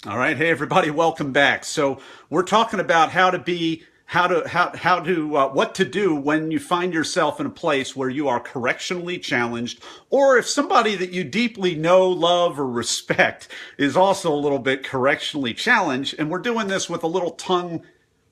All right, hey everybody, welcome back. So we're talking about what to do when you find yourself in a place where you are correctionally challenged, or if somebody that you deeply know, love, or respect is also a little bit correctionally challenged. And we're doing this with a little tongue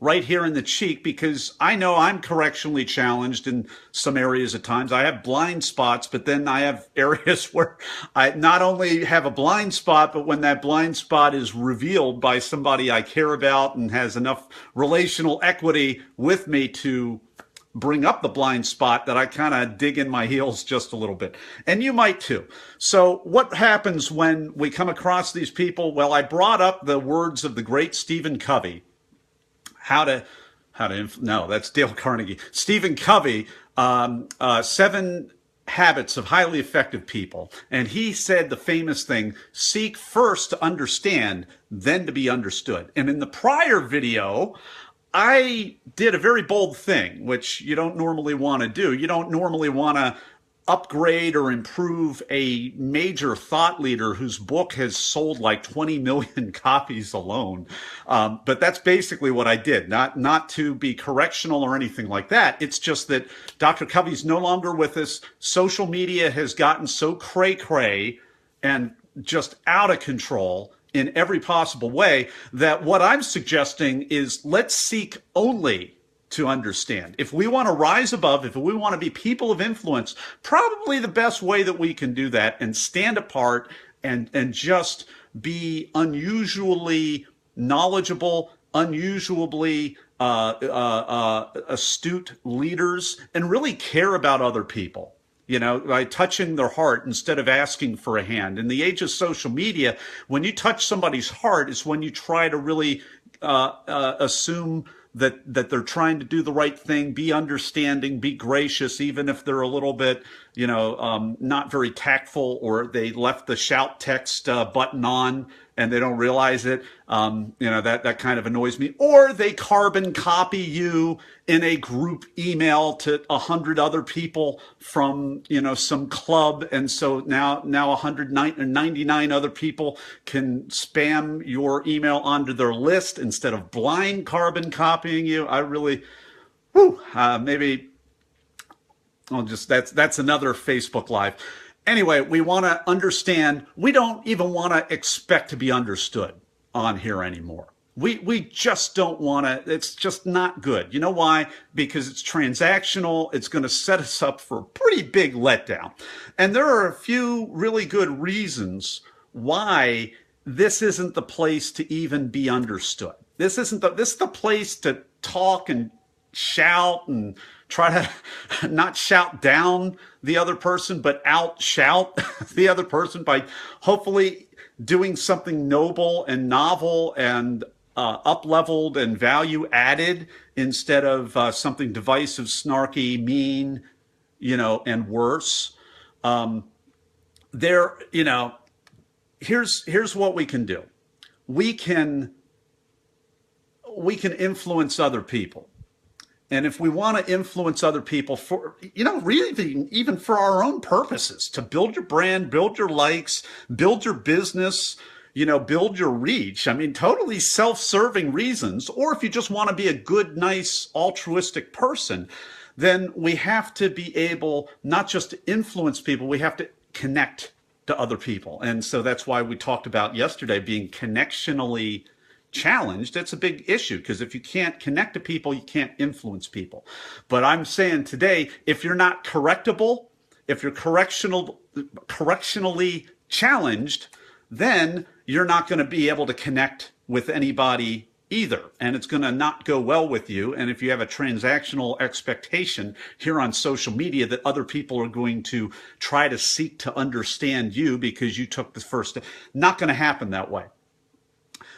right here in the cheek because I know I'm correctionally challenged in some areas at times. I have blind spots, but then I have areas where I not only have a blind spot, but when that blind spot is revealed by somebody I care about and has enough relational equity with me to bring up the blind spot, that I kind of dig in my heels just a little bit. And you might too. So what happens when we come across these people? Well, I brought up the words of the great Stephen Covey. No, that's Dale Carnegie. Stephen Covey, 7 habits of highly effective people. And he said the famous thing, seek first to understand, then to be understood. And in the prior video, I did a very bold thing, which you don't normally want to do. You don't normally want to upgrade or improve a major thought leader whose book has sold like 20 million copies alone. But that's basically what I did, not to be correctional or anything like that. It's just that Dr. Covey's no longer with us. Social media has gotten so cray-cray and just out of control in every possible way that what I'm suggesting is let's seek only to understand. If we want to rise above, if we want to be people of influence, probably the best way that we can do that and stand apart and just be unusually knowledgeable, unusually astute leaders, and really care about other people. You know, by touching their heart instead of asking for a hand. In the age of social media, when you touch somebody's heart is when you try to really assume that they're trying to do the right thing, be understanding, be gracious, even if they're a little bit, not very tactful, or they left the shout text button on and they don't realize it. That kind of annoys me. Or they carbon copy you in a group email to 100 other people from, some club. And so now 199 other people can spam your email onto their list instead of blind carbon copying you. I really, maybe that's another Facebook Live. Anyway, we want to understand. We don't even want to expect to be understood on here anymore. We just don't want to. It's just not good. You know why? Because it's transactional. It's going to set us up for a pretty big letdown. And there are a few really good reasons why this isn't the place to even be understood. This is the place to talk and shout and try to not shout down the other person, but out shout the other person by hopefully doing something noble and novel and up-leveled and value added instead of something divisive, snarky, mean, and worse. Here's what we can do. We can influence other people. And if we want to influence other people for, really even for our own purposes, to build your brand, build your likes, build your business, build your reach. I mean, totally self-serving reasons. Or if you just want to be a good, nice, altruistic person, then we have to be able not just to influence people, we have to connect to other people. And so that's why we talked about yesterday being connectionally challenged. It's a big issue because if you can't connect to people, you can't influence people. But I'm saying today, if you're not correctable, if you're correctionally challenged, then you're not going to be able to connect with anybody either. And it's going to not go well with you. And if you have a transactional expectation here on social media that other people are going to try to seek to understand you because you took the first step, not going to happen that way.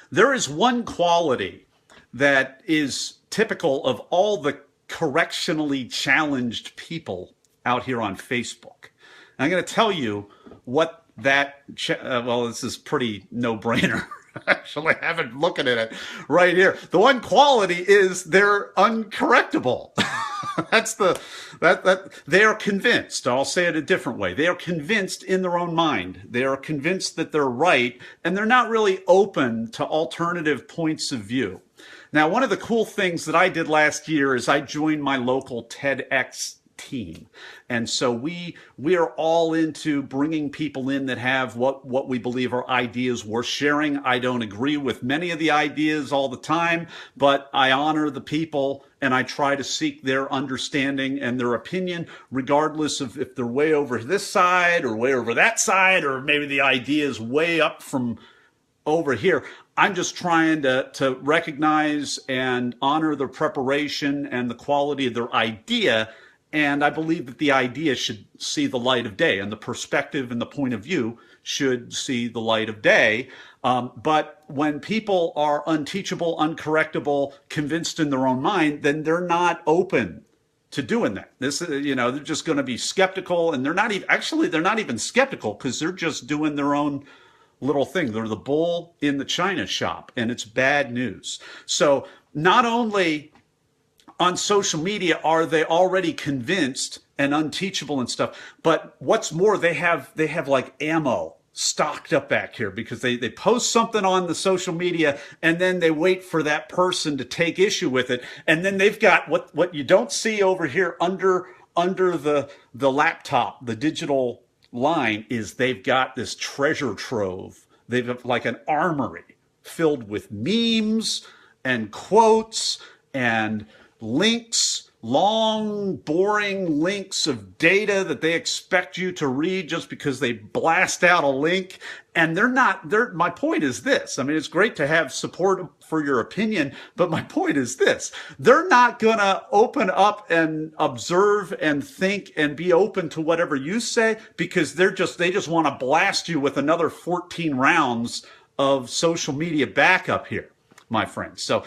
There is one quality that is typical of all the correctionally challenged people out here on Facebook. And I'm going to tell you what this is pretty no-brainer. Actually, I haven't looked at it right here. The one quality is they're uncorrectable. That's that they are convinced. I'll say it a different way. They are convinced in their own mind. They are convinced that they're right, and they're not really open to alternative points of view. Now, one of the cool things that I did last year is I joined my local TEDx team. And so we are all into bringing people in that have what we believe are ideas worth sharing. I don't agree with many of the ideas all the time, but I honor the people and I try to seek their understanding and their opinion, regardless of if they're way over this side or way over that side, or maybe the idea is way up from over here. I'm just trying to recognize and honor their preparation and the quality of their idea. And I believe that the idea should see the light of day, and the perspective and the point of view should see the light of day. But when people are unteachable, uncorrectable, convinced in their own mind, then they're not open to doing that. This, they're just going to be skeptical, and they're not even skeptical because they're just doing their own little thing. They're the bull in the china shop, and it's bad news. So not only on social media are they already convinced and unteachable and stuff, but what's more, they have like ammo stocked up back here, because they post something on the social media and then they wait for that person to take issue with it, and then they've got what you don't see over here under the laptop, the digital line, is they've got this treasure trove. They've got like an armory filled with memes and quotes and links, long, boring links of data that they expect you to read just because they blast out a link. And my point is this. I mean, it's great to have support for your opinion, but my point is this. They're not going to open up and observe and think and be open to whatever you say, because they just want to blast you with another 14 rounds of social media backup here, my friends. So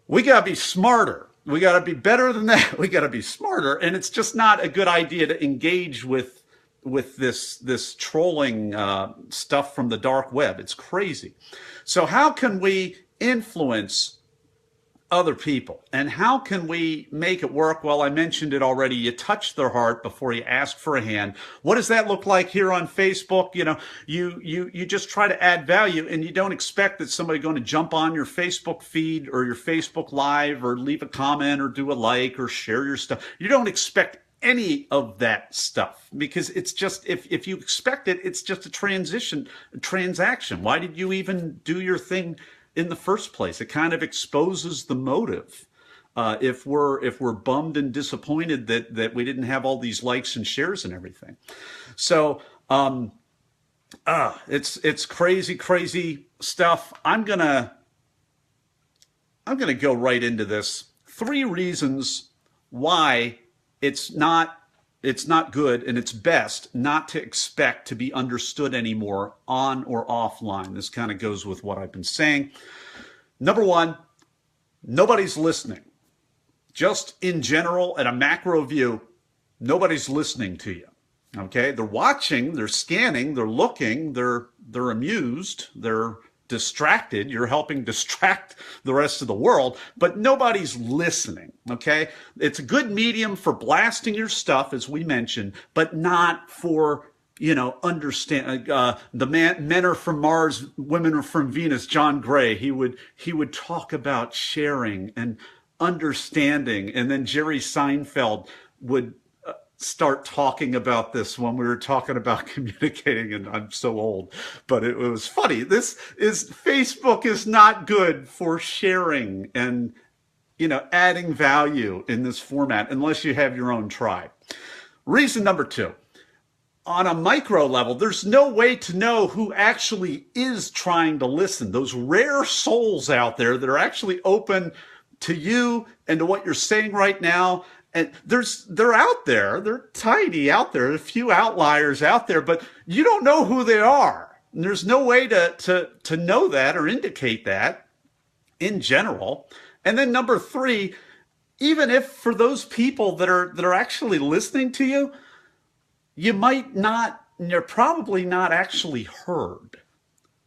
we got to be smarter. We got to be better than that. We got to be smarter. And it's just not a good idea to engage with this trolling stuff from the dark web. It's crazy. So how can we influence other people, and how can we make it work? Well, I mentioned it already. You touch their heart before you ask for a hand. What does that look like here on Facebook? You just try to add value, and you don't expect that somebody's going to jump on your Facebook feed or your Facebook Live or leave a comment or do a like or share your stuff. You don't expect any of that stuff, because it's just, if you expect it, it's just a transaction. Why did you even do your thing in the first place? It kind of exposes the motive. If we're bummed and disappointed that we didn't have all these likes and shares and everything. So it's crazy stuff. I'm gonna go right into this. 3 reasons why it's not good, and it's best not to expect to be understood anymore on or offline. This kind of goes with what I've been saying. Number 1, nobody's listening. Just in general, at a macro view, nobody's listening to you. Okay? They're watching, they're scanning, they're looking, they're amused, they're distracted. You're helping distract the rest of the world, but nobody's listening. Okay? It's a good medium for blasting your stuff, as we mentioned, but not for, understand. Men are from Mars, women are from Venus. John Gray, he would talk about sharing and understanding, and then Jerry Seinfeld would start talking about this when we were talking about communicating, and I'm so old, but it was funny. Facebook is not good for sharing and, adding value in this format unless you have your own tribe. Reason number 2, on a micro level, there's no way to know who actually is trying to listen. Those rare souls out there that are actually open to you and to what you're saying right now. And they're out there. They're tiny out there. A few outliers out there, but you don't know who they are. And there's no way to know that or indicate that in general. And then number 3, even if for those people that are actually listening to you, you're probably not actually heard.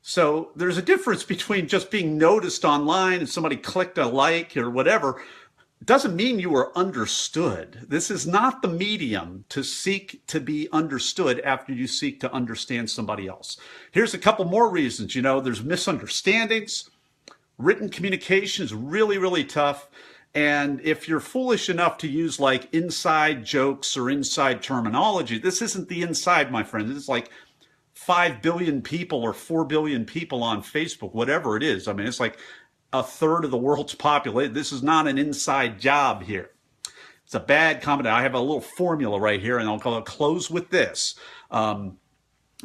So there's a difference between just being noticed online and somebody clicked a like or whatever, doesn't mean you are understood. This is not the medium to seek to be understood after you seek to understand somebody else. Here's a couple more reasons. There's misunderstandings. Written communication is really, really tough. And if you're foolish enough to use like inside jokes or inside terminology, this isn't the inside, my friend. It's like 5 billion people or 4 billion people on Facebook, whatever it is. I mean, it's like a third of the world's population. This is not an inside job here. It's a bad comment. I have a little formula right here, and I'll close with this.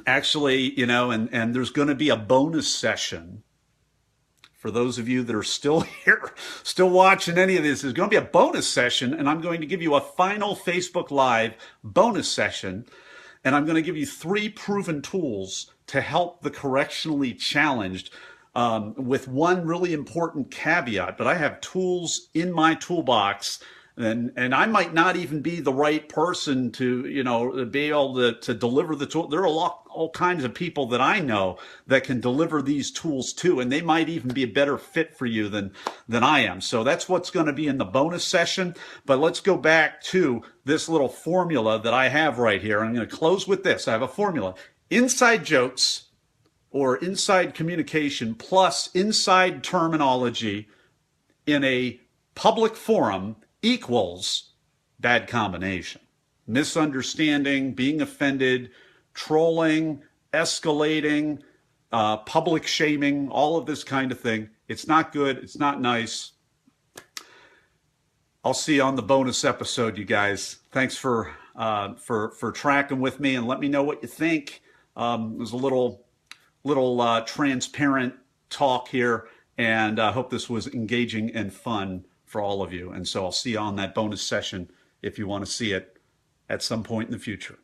Actually, and there's going to be a bonus session for those of you that are still here, still watching any of this. There's going to be a bonus session, and I'm going to give you a final Facebook Live bonus session, and I'm going to give you 3 proven tools to help the correctionally challenged, with one really important caveat. But I have tools in my toolbox, and I might not even be the right person to be able to deliver the tool. There are all kinds of people that I know that can deliver these tools too, and they might even be a better fit for you than I am. So that's what's going to be in the bonus session. But let's go back to this little formula that I have right here. I'm going to close with this. I have a formula: inside jokes or inside communication plus inside terminology in a public forum equals bad combination. Misunderstanding, being offended, trolling, escalating, public shaming, all of this kind of thing. It's not good. It's not nice. I'll see you on the bonus episode, you guys. Thanks for tracking with me, and let me know what you think. It was a little transparent talk here, and I hope this was engaging and fun for all of you. And so I'll see you on that bonus session if you want to see it at some point in the future.